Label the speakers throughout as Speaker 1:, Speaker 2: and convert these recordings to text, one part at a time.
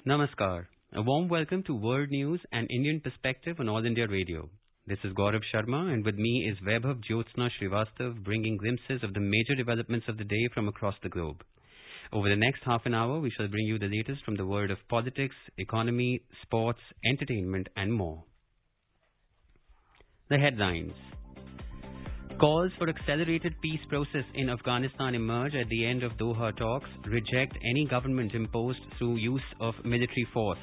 Speaker 1: Namaskar. A warm welcome to World News and Indian Perspective on All India Radio. This is Gaurav Sharma, and with me is Vaibhav Jyotsna Srivastav, bringing glimpses of the major developments of the day from across the globe. Over the next half an hour, we shall bring you the latest from the world of politics, economy, sports, entertainment, and more. The headlines. Calls for accelerated peace process in Afghanistan emerge at the end of Doha talks, reject any government imposed through use of military force.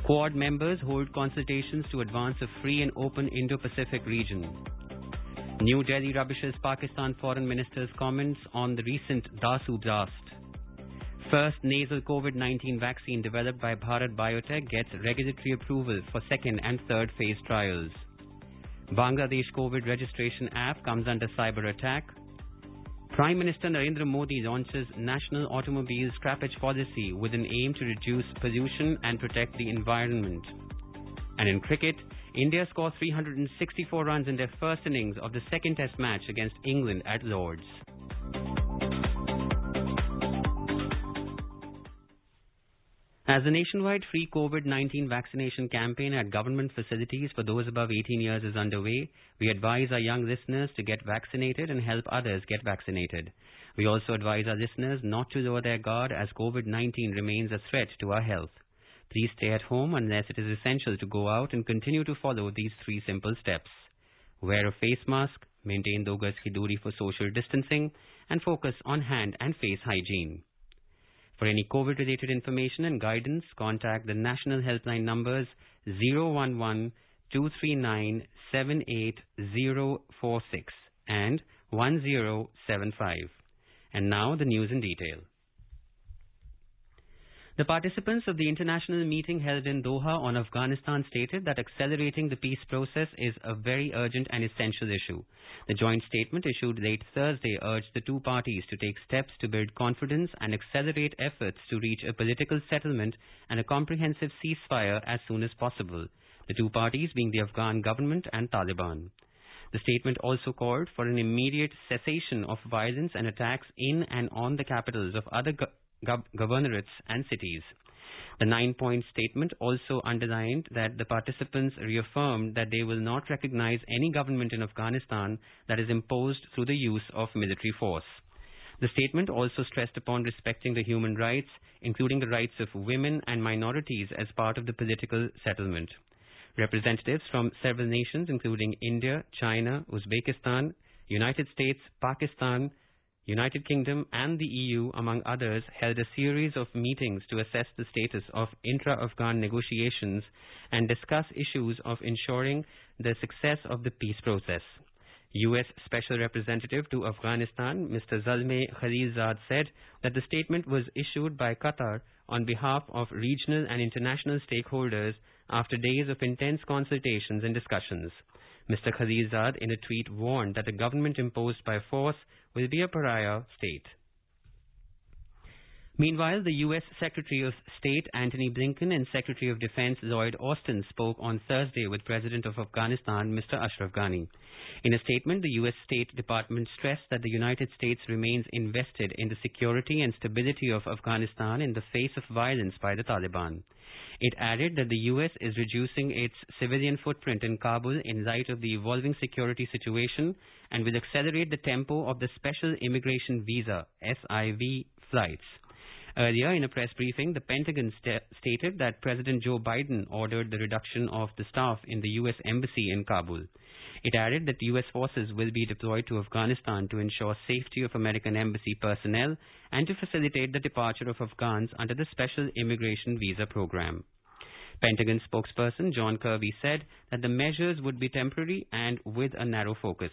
Speaker 1: Quad members hold consultations to advance a free and open Indo-Pacific region. New Delhi rubbishes Pakistan Foreign Minister's comments on the recent Dasu blast. First nasal COVID-19 vaccine developed by Bharat Biotech gets regulatory approval for second and third phase trials. Bangladesh COVID registration app comes under cyber attack. Prime Minister Narendra Modi launches national automobile scrappage policy with an aim to reduce pollution and protect the environment. And in cricket, India scored 364 runs in their first innings of the second test match against England at Lord's. As the nationwide free COVID-19 vaccination campaign at government facilities for those above 18 years is underway, we advise our young listeners to get vaccinated and help others get vaccinated. We also advise our listeners not to lower their guard as COVID-19 remains a threat to our health. Please stay at home unless it is essential to go out and continue to follow these three simple steps. Wear a face mask, maintain 2 gaz ki doori for social distancing, and focus on hand and face hygiene. For any COVID-related information and guidance, contact the national helpline numbers 011-239-78046 and 1075. And now the news in detail. The participants of the international meeting held in Doha on Afghanistan stated that accelerating the peace process is a very urgent and essential issue. The joint statement issued late Thursday urged the two parties to take steps to build confidence and accelerate efforts to reach a political settlement and a comprehensive ceasefire as soon as possible, the two parties being the Afghan government and Taliban. The statement also called for an immediate cessation of violence and attacks in and on the capitals of other governorates and cities. The 9-point statement also underlined that the participants reaffirmed that they will not recognize any government in Afghanistan that is imposed through the use of military force. The statement also stressed upon respecting the human rights, including the rights of women and minorities as part of the political settlement. Representatives from several nations including India, China, Uzbekistan, United States, Pakistan, United Kingdom and the EU, among others, held a series of meetings to assess the status of intra-Afghan negotiations and discuss issues of ensuring the success of the peace process. U.S. Special Representative to Afghanistan, Mr. Zalmay Khalilzad, said that the statement was issued by Qatar on behalf of regional and international stakeholders after days of intense consultations and discussions. Mr. Khalilzad, in a tweet, warned that a government imposed by force will be a pariah state. Meanwhile, the U.S. Secretary of State Antony Blinken and Secretary of Defense Lloyd Austin spoke on Thursday with President of Afghanistan, Mr. Ashraf Ghani. In a statement, the U.S. State Department stressed that the United States remains invested in the security and stability of Afghanistan in the face of violence by the Taliban. It added that the U.S. is reducing its civilian footprint in Kabul in light of the evolving security situation and will accelerate the tempo of the Special Immigration Visa (SIV) flights. Earlier, in a press briefing, the Pentagon stated that President Joe Biden ordered the reduction of the staff in the U.S. Embassy in Kabul. It added that U.S. forces will be deployed to Afghanistan to ensure safety of American embassy personnel and to facilitate the departure of Afghans under the Special Immigration Visa program. Pentagon spokesperson John Kirby said that the measures would be temporary and with a narrow focus.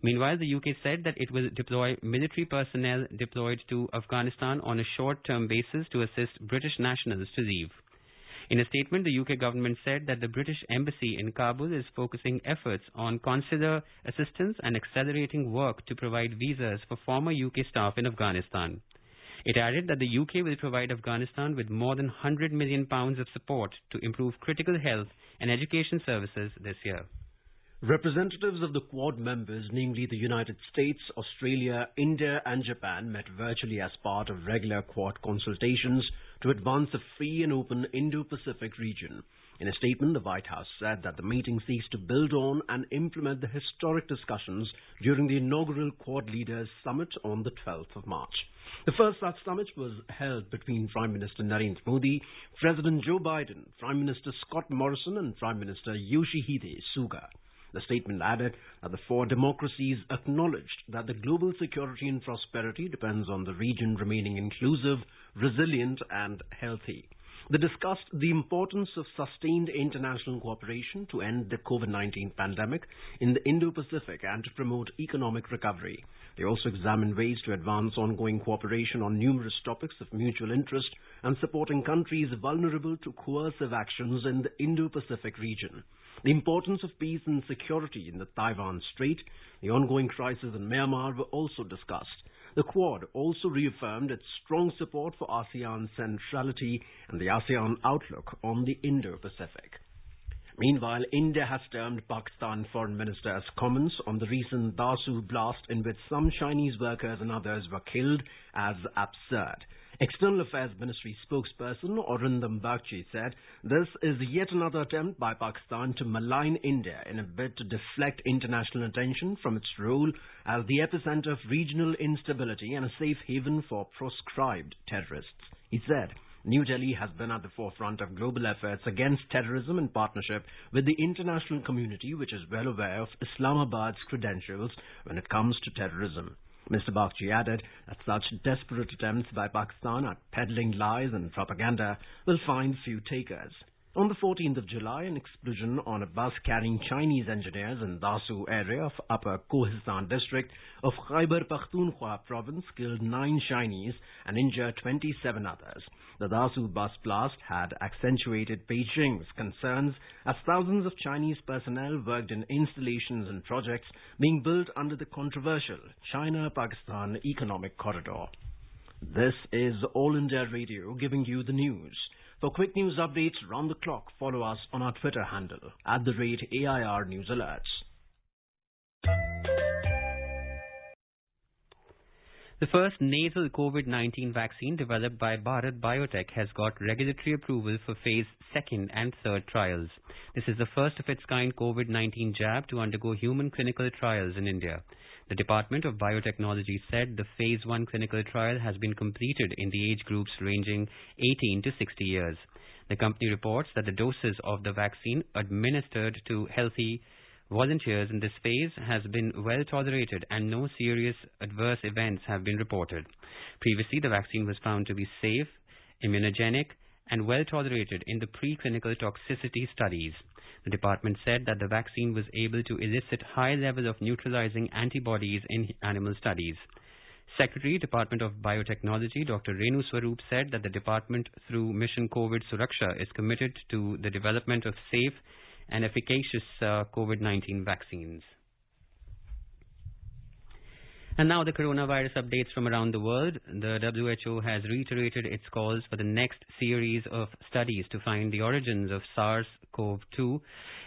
Speaker 1: Meanwhile, the UK said that it will deploy military personnel deployed to Afghanistan on a short-term basis to assist British nationals to leave. In a statement, the UK government said that the British Embassy in Kabul is focusing efforts on consular assistance and accelerating work to provide visas for former UK staff in Afghanistan. It added that the UK will provide Afghanistan with more than £100 million of support to improve critical health and education services this year.
Speaker 2: Representatives of the Quad members, namely the United States, Australia, India and Japan, met virtually as part of regular Quad consultations to advance a free and open Indo-Pacific region. In a statement, the White House said that the meeting seeks to build on and implement the historic discussions during the inaugural Quad Leaders Summit on the 12th of March. The first such summit was held between Prime Minister Narendra Modi, President Joe Biden, Prime Minister Scott Morrison and Prime Minister Yoshihide Suga. The statement added that the four democracies acknowledged that the global security and prosperity depends on the region remaining inclusive, resilient and healthy. They discussed the importance of sustained international cooperation to end the COVID-19 pandemic in the Indo-Pacific and to promote economic recovery. They also examined ways to advance ongoing cooperation on numerous topics of mutual interest and supporting countries vulnerable to coercive actions in the Indo-Pacific region. The importance of peace and security in the Taiwan Strait, the ongoing crisis in Myanmar were also discussed. The Quad also reaffirmed its strong support for ASEAN centrality and the ASEAN outlook on the Indo-Pacific. Meanwhile, India has termed Pakistan Foreign Minister's comments on the recent Dasu blast in which some Chinese workers and others were killed as absurd. External Affairs Ministry spokesperson Arindam Bagchi said this is yet another attempt by Pakistan to malign India in a bid to deflect international attention from its role as the epicenter of regional instability and a safe haven for proscribed terrorists. He said New Delhi has been at the forefront of global efforts against terrorism in partnership with the international community, which is well aware of Islamabad's credentials when it comes to terrorism. Mr. Bagchi added that such desperate attempts by Pakistan at peddling lies and propaganda will find few takers. On the 14th of July, an explosion on a bus carrying Chinese engineers in Dasu area of Upper Kohistan district of Khyber Pakhtunkhwa province killed 9 Chinese and injured 27 others. The Dasu bus blast had accentuated Beijing's concerns as thousands of Chinese personnel worked in installations and projects being built under the controversial China-Pakistan Economic Corridor. This is All India Radio giving you the news. For quick news updates round the clock, follow us on our Twitter handle @AIR News Alerts.
Speaker 1: The first nasal COVID-19 vaccine developed by Bharat Biotech has got regulatory approval for phase 2nd and 3rd trials. This is the first of its kind COVID-19 jab to undergo human clinical trials in India. The Department of Biotechnology said the phase 1 clinical trial has been completed in the age groups ranging 18 to 60 years. The company reports that the doses of the vaccine administered to healthy volunteers in this phase has been well tolerated and no serious adverse events have been reported. Previously, the vaccine was found to be safe, immunogenic, and well tolerated in the preclinical toxicity studies. The department said that the vaccine was able to elicit high levels of neutralizing antibodies in animal studies. Secretary, Department of Biotechnology, Dr. Renu Swarup said that the department, through Mission COVID Suraksha, is committed to the development of safe and efficacious COVID-19 vaccines. And now the coronavirus updates from around the world. The WHO has reiterated its calls for the next series of studies to find the origins of SARS-CoV-2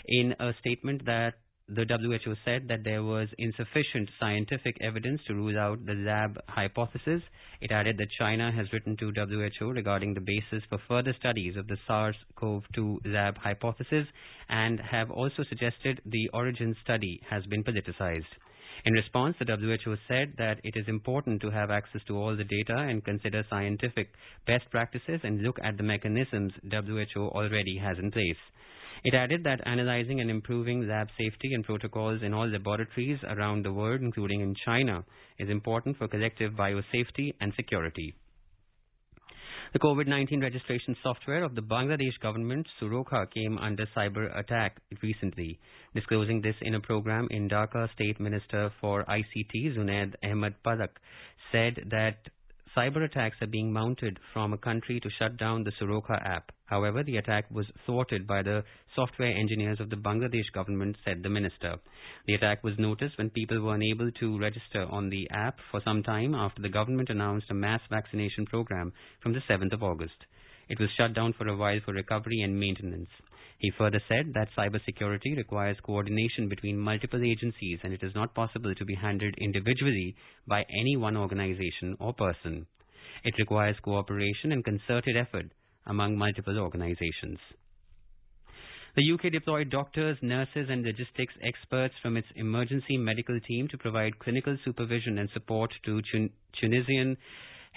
Speaker 1: in a statement that the WHO said that there was insufficient scientific evidence to rule out the lab hypothesis. It added that China has written to WHO regarding the basis for further studies of the SARS-CoV-2 lab hypothesis and have also suggested the origin study has been politicized. In response, the WHO said that it is important to have access to all the data and consider scientific best practices and look at the mechanisms WHO already has in place. It added that analyzing and improving lab safety and protocols in all laboratories around the world, including in China, is important for collective biosafety and security. The COVID-19 registration software of the Bangladesh government, Surokha, came under cyber attack recently. Disclosing this in a program in Dhaka, State Minister for ICT, Zunaid Ahmed Palak, said that cyber attacks are being mounted from a country to shut down the Surokha app. However, the attack was thwarted by the software engineers of the Bangladesh government, said the minister. The attack was noticed when people were unable to register on the app for some time after the government announced a mass vaccination program from the 7th of August. It was shut down for a while for recovery and maintenance. He further said that cybersecurity requires coordination between multiple agencies and it is not possible to be handled individually by any one organization or person. It requires cooperation and concerted effort among multiple organizations. The UK deployed doctors, nurses and logistics experts from its emergency medical team to provide clinical supervision and support to Tunisian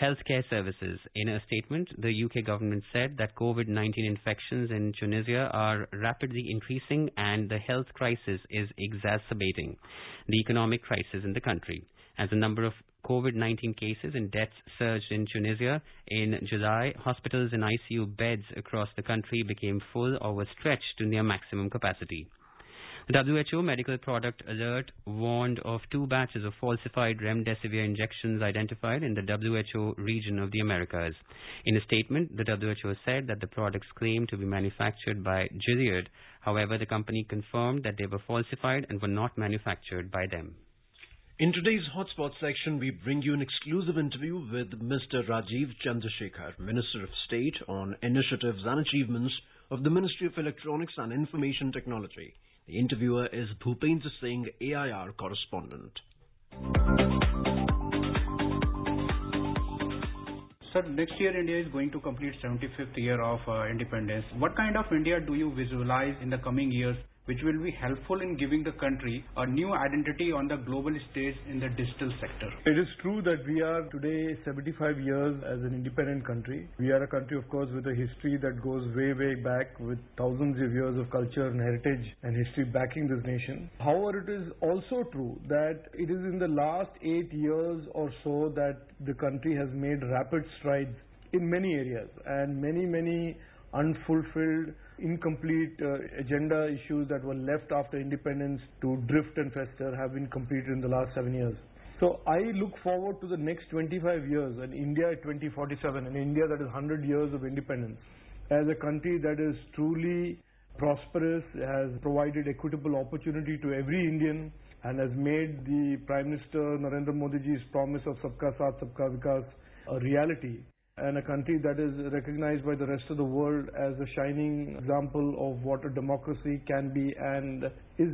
Speaker 1: healthcare services. In a statement, the UK government said that COVID-19 infections in Tunisia are rapidly increasing and the health crisis is exacerbating the economic crisis in the country. As the number of COVID-19 cases and deaths surged in Tunisia in July, hospitals and ICU beds across the country became full or were stretched to near maximum capacity. The WHO Medical Product Alert warned of 2 batches of falsified remdesivir injections identified in the WHO region of the Americas. In a statement, the WHO said that the products claimed to be manufactured by Gilead. However, the company confirmed that they were falsified and were not manufactured by them.
Speaker 2: In today's Hotspot section, we bring you an exclusive interview with Mr. Rajiv Chandrasekhar, Minister of State, on initiatives and achievements of the Ministry of Electronics and Information Technology. The interviewer is Bhupendra Singh, AIR correspondent.
Speaker 3: Sir, next year India is going to complete 75th year of independence. What kind of India do you visualize in the coming years, which will be helpful in giving the country a new identity on the global stage in the digital sector?
Speaker 4: It is true that we are today 75 years as an independent country. We are a country, of course, with a history that goes way, way back, with thousands of years of culture and heritage and history backing this nation. However, it is also true that it is in the last 8 years or so that the country has made rapid strides in many areas, and many unfulfilled, incomplete agenda issues that were left after independence to drift and fester have been completed in the last 7 years. So I look forward to the next 25 years, and India at 2047, an India that is 100 years of independence, as a country that is truly prosperous, has provided equitable opportunity to every Indian, and has made the Prime Minister Narendra Modi's promise of Sabka Saath, Sabka Vikas a reality, and a country that is recognized by the rest of the world as a shining example of what a democracy can be and is.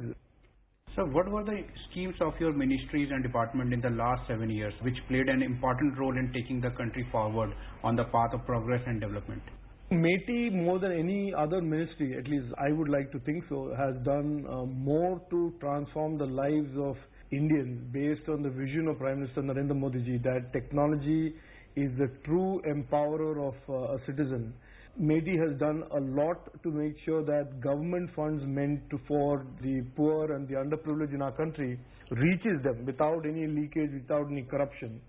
Speaker 3: So what were the schemes of your ministries and department in the last 7 years which played an important role in taking the country forward on the path of progress and development?
Speaker 4: MeitY, more than any other ministry, at least I would like to think so, has done more to transform the lives of Indians based on the vision of Prime Minister Narendra Modi that technology is the true empowerer of a citizen. MeitY has done a lot to make sure that government funds meant for the poor and the underprivileged in our country reaches them without any leakage, without any corruption.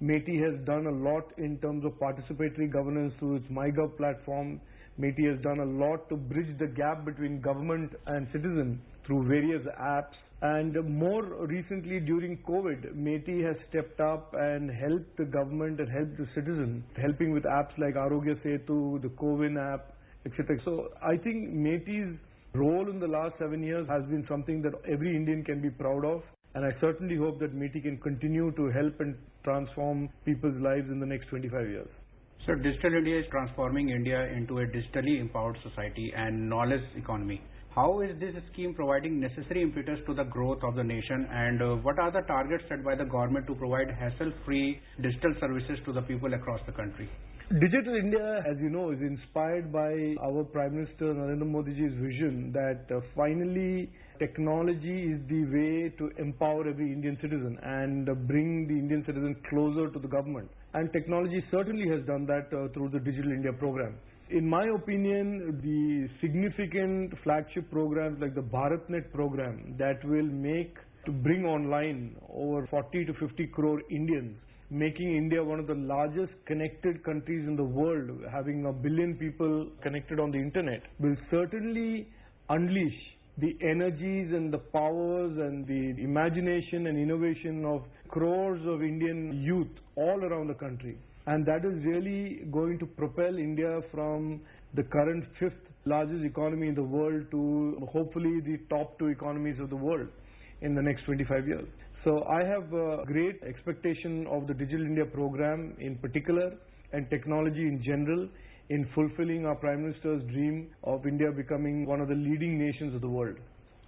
Speaker 4: MeitY has done a lot in terms of participatory governance through its MyGov platform. MeitY has done a lot to bridge the gap between government and citizen through various apps. And more recently, during COVID, MeitY has stepped up and helped the government and helped the citizen, helping with apps like Arogya Setu, the CoWIN app, etc. So I think MeitY's role in the last 7 years has been something that every Indian can be proud of. And I certainly hope that MeitY can continue to help and transform people's lives in the next 25 years.
Speaker 3: So Digital India is transforming India into a digitally empowered society and knowledge economy. How is this scheme providing necessary impetus to the growth of the nation, and what are the targets set by the government to provide hassle-free digital services to the people across the country?
Speaker 4: Digital India, as you know, is inspired by our Prime Minister Narendra Modi's vision that finally technology is the way to empower every Indian citizen and bring the Indian citizen closer to the government. And technology certainly has done that through the Digital India program. In my opinion, the significant flagship programs like the BharatNet program that will bring online over 40 to 50 crore Indians, making India one of the largest connected countries in the world, having 1 billion people connected on the internet, will certainly unleash the energies and the powers and the imagination and innovation of crores of Indian youth all around the country. And that is really going to propel India from the current 5th largest economy in the world to hopefully the top 2 economies of the world in the next 25 years. So I have a great expectation of the Digital India program in particular and technology in general in fulfilling our Prime Minister's dream of India becoming one of the leading nations of the world.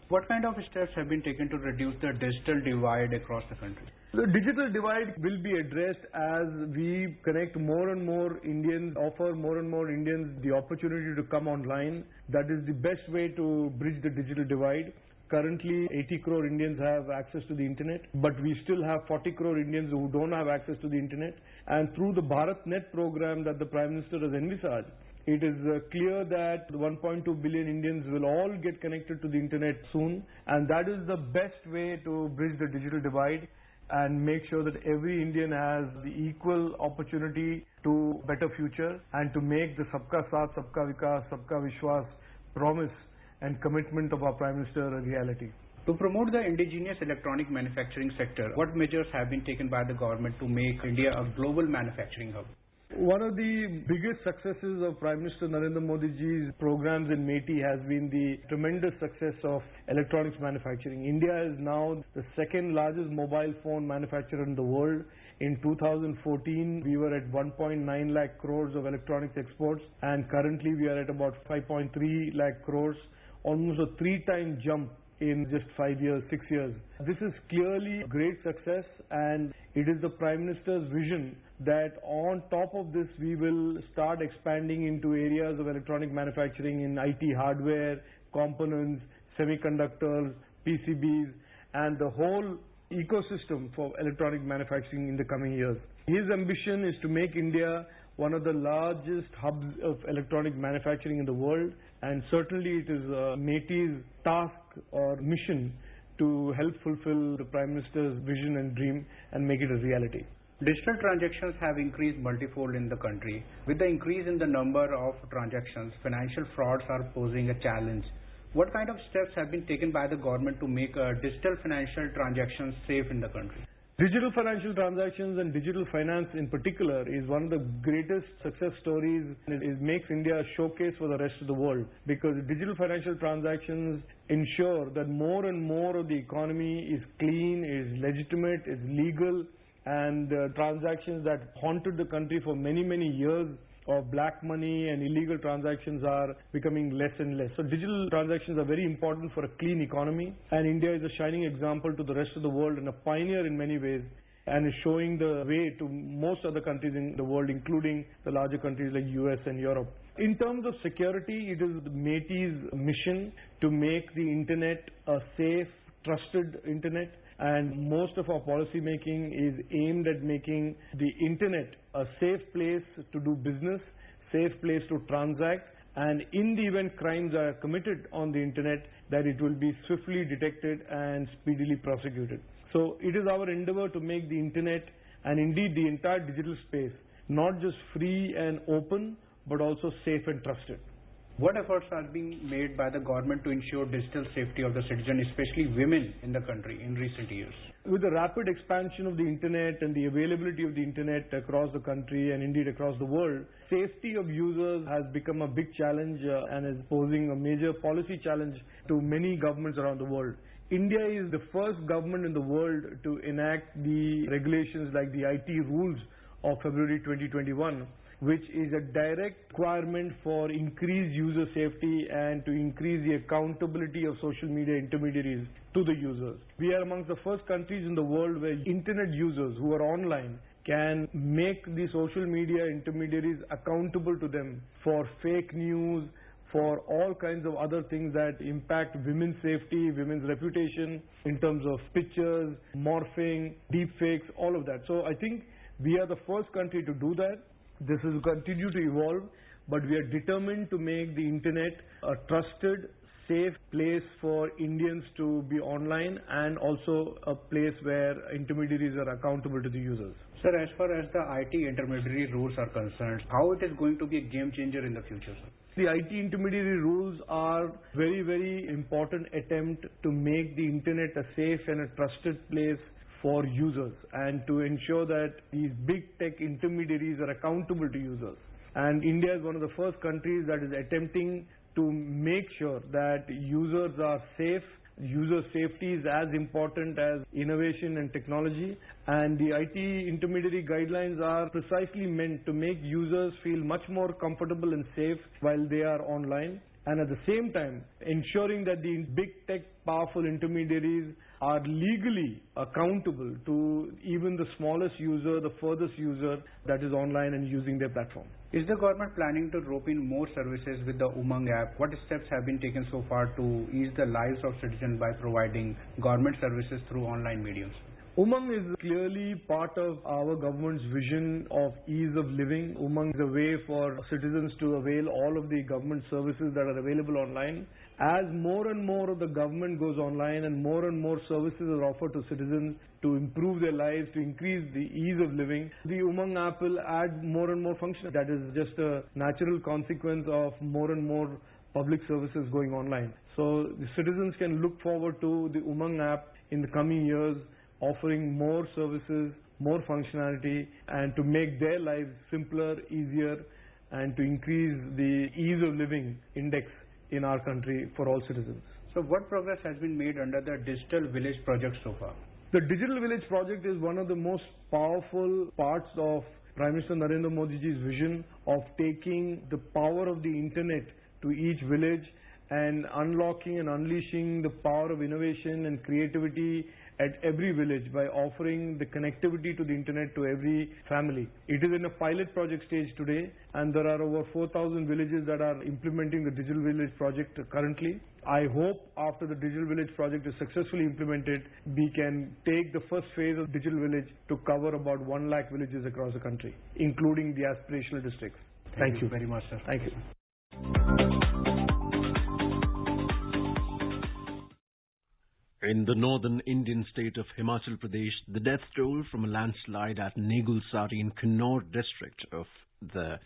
Speaker 3: What kind of steps have been taken to reduce the digital divide across the country?
Speaker 4: The digital divide will be addressed as we connect more and more Indians, offer more and more Indians the opportunity to come online. That is the best way to bridge the digital divide. Currently, 80 crore Indians have access to the internet, but we still have 40 crore Indians who don't have access to the internet. And through the BharatNet program that the Prime Minister has envisaged, it is clear that 1.2 billion Indians will all get connected to the internet soon, and that is the best way to bridge the digital divide and make sure that every Indian has the equal opportunity to better future and to make the Sabka Saath, Sabka Vikas, Sabka Vishwas promise and commitment of our Prime Minister a reality.
Speaker 3: To promote the indigenous electronic manufacturing sector, what measures have been taken by the government to make India a global manufacturing hub?
Speaker 4: One of the biggest successes of Prime Minister Narendra Modi ji's programs in MeitY has been the tremendous success of electronics manufacturing. India is now the second largest mobile phone manufacturer in the world. In 2014, we were at 1.9 lakh crores of electronics exports, and currently we are at about 5.3 lakh crores, almost a 3-time jump in just 5 years, 6 years. This is clearly great success, and it is the Prime Minister's vision that on top of this we will start expanding into areas of electronic manufacturing in IT hardware, components, semiconductors, PCBs, and the whole ecosystem for electronic manufacturing in the coming years. His ambition is to make India one of the largest hubs of electronic manufacturing in the world, and certainly it is MeitY's task or mission to help fulfill the Prime Minister's vision and dream and make it a reality.
Speaker 3: Digital transactions have increased multifold in the country. With the increase in the number of transactions, financial frauds are posing a challenge. What kind of steps have been taken by the government to make digital financial transactions safe in the country?
Speaker 4: Digital financial transactions and digital finance in particular is one of the greatest success stories. It makes India a showcase for the rest of the world, because digital financial transactions ensure that more and more of the economy is clean, is legitimate, is legal, and transactions that haunted the country for many, many years of black money and illegal transactions are becoming less and less. So digital transactions are very important for a clean economy, and India is a shining example to the rest of the world and a pioneer in many ways, and is showing the way to most other countries in the world, including the larger countries like US and Europe. In terms of security, it is MeitY's mission to make the internet a safe, trusted internet, and most of our policy making is aimed at making the internet a safe place to do business, safe place to transact, and in the event crimes are committed on the internet, that it will be swiftly detected and speedily prosecuted. So it is our endeavor to make the internet, and indeed the entire digital space, not just free and open, but also safe and trusted.
Speaker 3: What efforts are being made by the government to ensure digital safety of the citizen, especially women in the country, in recent years?
Speaker 4: With the rapid expansion of the internet and the availability of the internet across the country and indeed across the world, safety of users has become a big challenge and is posing a major policy challenge to many governments around the world. India is the first government in the world to enact the regulations like the IT rules of February 2021, which is a direct requirement for increased user safety and to increase the accountability of social media intermediaries to the users. We are amongst the first countries in the world where internet users who are online can make the social media intermediaries accountable to them for fake news, for all kinds of other things that impact women's safety, women's reputation in terms of pictures, morphing, deepfakes, all of that. So I think we are the first country to do that. This will continue to evolve, but we are determined to make the internet a trusted, safe place for Indians to be online, and also a place where intermediaries are accountable to the users.
Speaker 3: Sir, as far as the IT intermediary rules are concerned, how it is going to be a game changer in the future, sir?
Speaker 4: The IT intermediary rules are very, very important attempt to make the internet a safe and a trusted place for users, and to ensure that these big tech intermediaries are accountable to users. And India is one of the first countries that is attempting to make sure that users are safe User safety is as important as innovation and technology, and the IT intermediary guidelines are precisely meant to make users feel much more comfortable and safe while they are online, and at the same time ensuring that the big tech powerful intermediaries are legally accountable to even the smallest user, the furthest user that is online and using their platform.
Speaker 3: Is the government planning to rope in more services with the Umang app? What steps have been taken so far to ease the lives of citizens by providing government services through online mediums?
Speaker 4: Umang is clearly part of our government's vision of ease of living. Umang is a way for citizens to avail all of the government services that are available online. As more and more of the government goes online and more services are offered to citizens to improve their lives, to increase the ease of living, the Umang app will add more and more functions. That is just a natural consequence of more and more public services going online. So the citizens can look forward to the Umang app in the coming years, offering more services, more functionality, and to make their lives simpler, easier, and to increase the ease of living index in our country for all citizens.
Speaker 3: So what progress has been made under the Digital Village project so far?
Speaker 4: The Digital Village project is one of the most powerful parts of Prime Minister Narendra Modi ji's vision of taking the power of the internet to each village and unlocking and unleashing the power of innovation and creativity at every village by offering the connectivity to the internet to every family. It is in a pilot project stage today, and there are over 4,000 villages that are implementing the Digital Village project currently. I hope after the Digital Village project is successfully implemented, we can take the first phase of Digital Village to cover about 1 lakh villages across the country, including the aspirational districts.
Speaker 3: Thank you very much, sir.
Speaker 4: Thank you.
Speaker 2: In the northern Indian state of Himachal Pradesh, the death toll from a landslide at Negulsari in Kinnaur district of the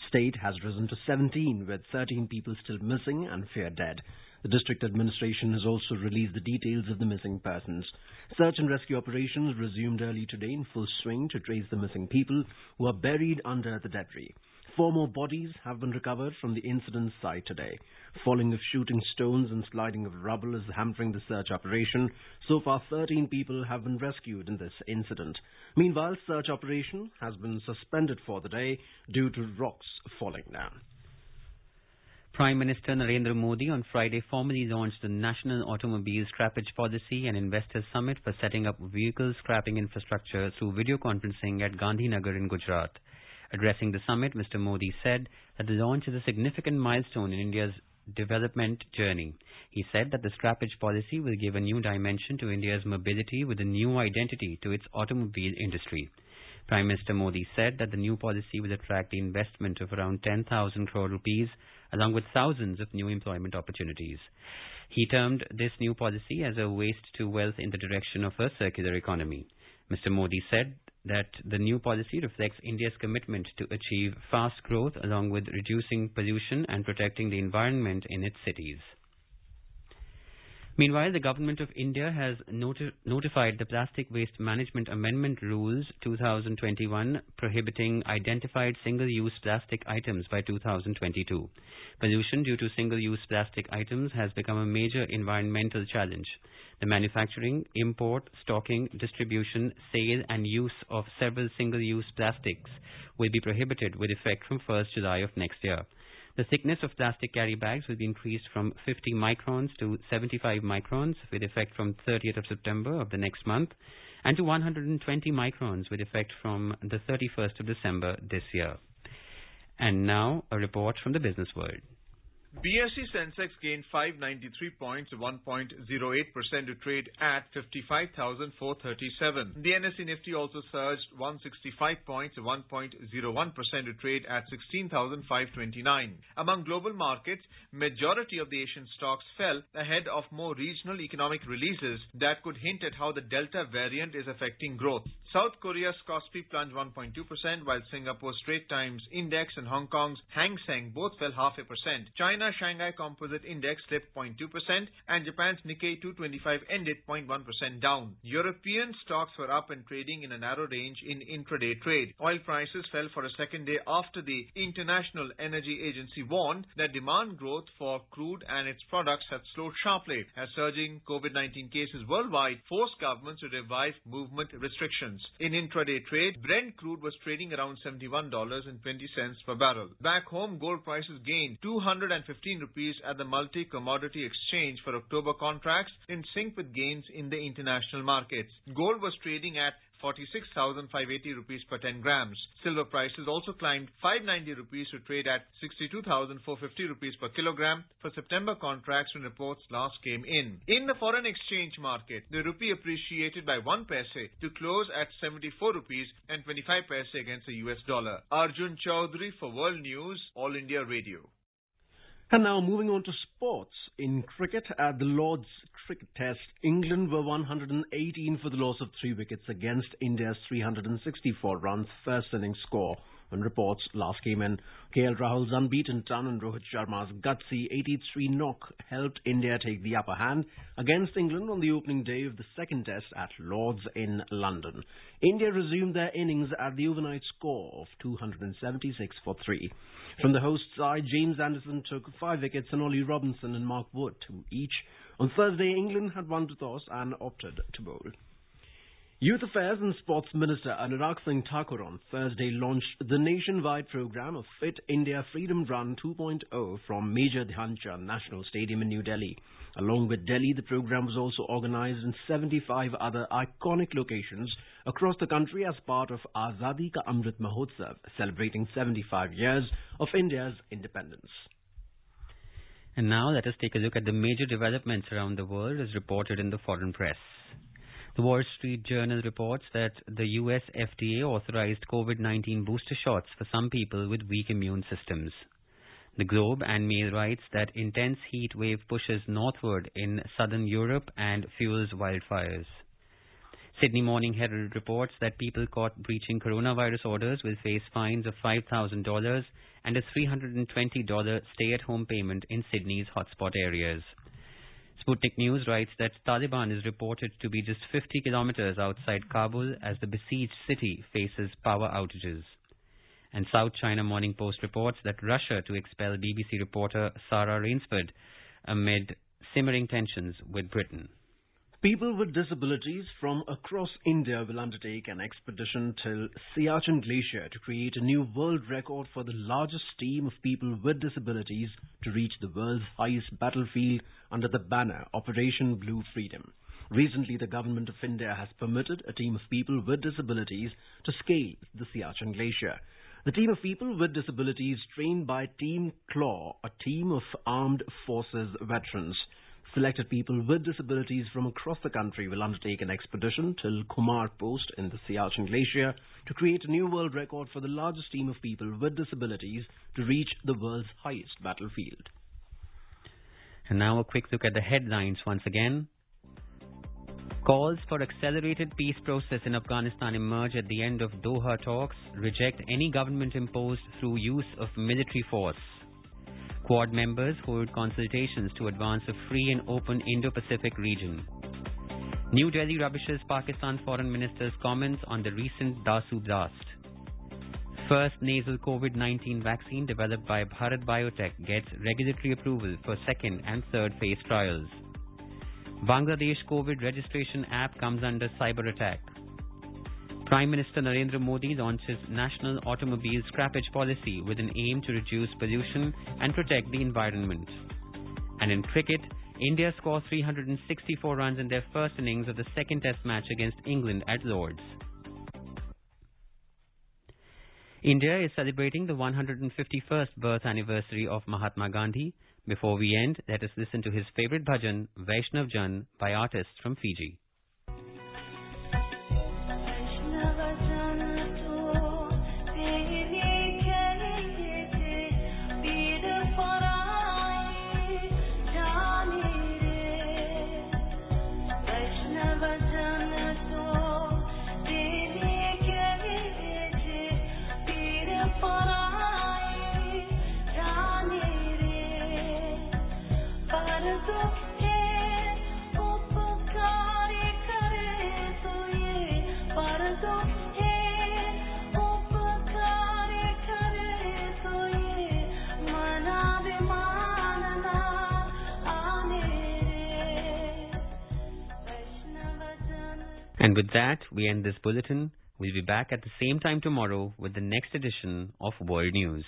Speaker 2: state has risen to 17, with 13 people still missing and feared dead. The district administration has also released the details of the missing persons. Search and rescue operations resumed early today in full swing to trace the missing people who are buried under the debris. 4 more bodies have been recovered from the incident site today. Falling of shooting stones and sliding of rubble is hampering the search operation. So far, 13 people have been rescued in this incident. Meanwhile, search operation has been suspended for the day due to rocks falling down.
Speaker 1: Prime Minister Narendra Modi on Friday formally launched the National Automobile Scrappage Policy and Investors Summit for setting up vehicle scrapping infrastructure through video conferencing at Gandhinagar in Gujarat. Addressing the summit, Mr. Modi said that the launch is a significant milestone in India's development journey. He said that the scrappage policy will give a new dimension to India's mobility with a new identity to its automobile industry. Prime Minister Modi said that the new policy will attract the investment of around 10,000 crore rupees along with thousands of new employment opportunities. He termed this new policy as a waste to wealth in the direction of a circular economy. Mr. Modi said that the new policy reflects India's commitment to achieve fast growth along with reducing pollution and protecting the environment in its cities. Meanwhile, the Government of India has notified the Plastic Waste Management Amendment Rules 2021 prohibiting identified single-use plastic items by 2022. Pollution due to single-use plastic items has become a major environmental challenge. The manufacturing, import, stocking, distribution, sale and use of several single-use plastics will be prohibited with effect from 1st July of next year. The thickness of plastic carry bags will be increased from 50 microns to 75 microns with effect from 30th of September of the next month and to 120 microns with effect from the 31st of December this year. And now a report from the business world.
Speaker 5: BSE Sensex gained 593 points, 1.08% to trade at 55,437. The NSE Nifty also surged 165 points, 1.01% to trade at 16,529. Among global markets, majority of the Asian stocks fell ahead of more regional economic releases that could hint at how the Delta variant is affecting growth. South Korea's Kospi plunged 1.2%, while Singapore's Straits Times Index and Hong Kong's Hang Seng both fell 0.5%. China's Shanghai Composite Index slipped 0.2%, and Japan's Nikkei 225 ended 0.1% down. European stocks were up and trading in a narrow range in intraday trade. Oil prices fell for a second day after the International Energy Agency warned that demand growth for crude and its products had slowed sharply as surging COVID-19 cases worldwide forced governments to revive movement restrictions. In intraday trade, Brent crude was trading around $71.20 per barrel. Back home, gold prices gained 215 rupees at the multi-commodity exchange for October contracts, in sync with gains in the international markets. Gold was trading at 46,580 rupees per 10 grams. Silver prices also climbed 590 rupees to trade at 62,450 rupees per kilogram for September contracts when reports last came in. In the foreign exchange market, the rupee appreciated by 1 paise to close at 74 rupees and 25 paise against the US dollar. Arjun Chaudhary for World News, All India Radio.
Speaker 2: And now moving on to sports. In cricket, at the Lord's Cricket Test, England were 118 for the loss of 3 wickets against India's 364 runs first innings score. When reports last came in, KL Rahul's unbeaten ton and Rohit Sharma's gutsy 83 knock helped India take the upper hand against England on the opening day of the second test at Lord's in London. India resumed their innings at the overnight score of 276 for 3. From the host side, James Anderson took 5 wickets and Ollie Robinson and Mark Wood 2 each. On Thursday, England had won the toss and opted to bowl. Youth Affairs and Sports Minister Anurag Singh Thakur on Thursday launched the nationwide program of Fit India Freedom Run 2.0 from Major Dhyan Chand National Stadium in New Delhi. Along with Delhi, the program was also organized in 75 other iconic locations across the country as part of Azadi Ka Amrit Mahotsav, celebrating 75 years of India's independence.
Speaker 1: And now let us take a look at the major developments around the world as reported in the foreign press. The Wall Street Journal reports that the US FDA authorized COVID-19 booster shots for some people with weak immune systems. The Globe and Mail writes that intense heat wave pushes northward in southern Europe and fuels wildfires. Sydney Morning Herald reports that people caught breaching coronavirus orders will face fines of $5,000 and a $320 stay-at-home payment in Sydney's hotspot areas. Sputnik News writes that Taliban is reported to be just 50 kilometers outside Kabul as the besieged city faces power outages. And South China Morning Post reports that Russia to expel BBC reporter Sarah Rainsford amid simmering tensions with Britain.
Speaker 2: People with disabilities from across India will undertake an expedition till Siachen Glacier to create a new world record for the largest team of people with disabilities to reach the world's highest battlefield under the banner Operation Blue Freedom. Recently, the government of India has permitted a team of people with disabilities to scale the Siachen Glacier. The team of people with disabilities trained by Team Claw, a team of armed forces veterans. Selected people with disabilities from across the country will undertake an expedition till Kumar Post in the Siachen Glacier to create a new world record for the largest team of people with disabilities to reach the world's highest battlefield.
Speaker 1: And now a quick look at the headlines once again. Calls for accelerated peace process in Afghanistan emerge at the end of Doha talks, reject any government imposed through use of military force. Quad members hold consultations to advance a free and open Indo-Pacific region. New Delhi rubbishes Pakistan Foreign Minister's comments on the recent Dasu blast. First nasal COVID-19 vaccine developed by Bharat Biotech gets regulatory approval for second and third phase trials. Bangladesh COVID registration app comes under cyber attack. Prime Minister Narendra Modi launches National Automobile Scrappage Policy with an aim to reduce pollution and protect the environment. And in cricket, India score 364 runs in their first innings of the second test match against England at Lord's. India is celebrating the 151st birth anniversary of Mahatma Gandhi. Before we end, let us listen to his favorite bhajan, Vaishnav Jan, by artists from Fiji.
Speaker 6: Vaishnav Jan to
Speaker 1: And with that, we end this bulletin. We'll be back at the same time tomorrow with the next edition of World News.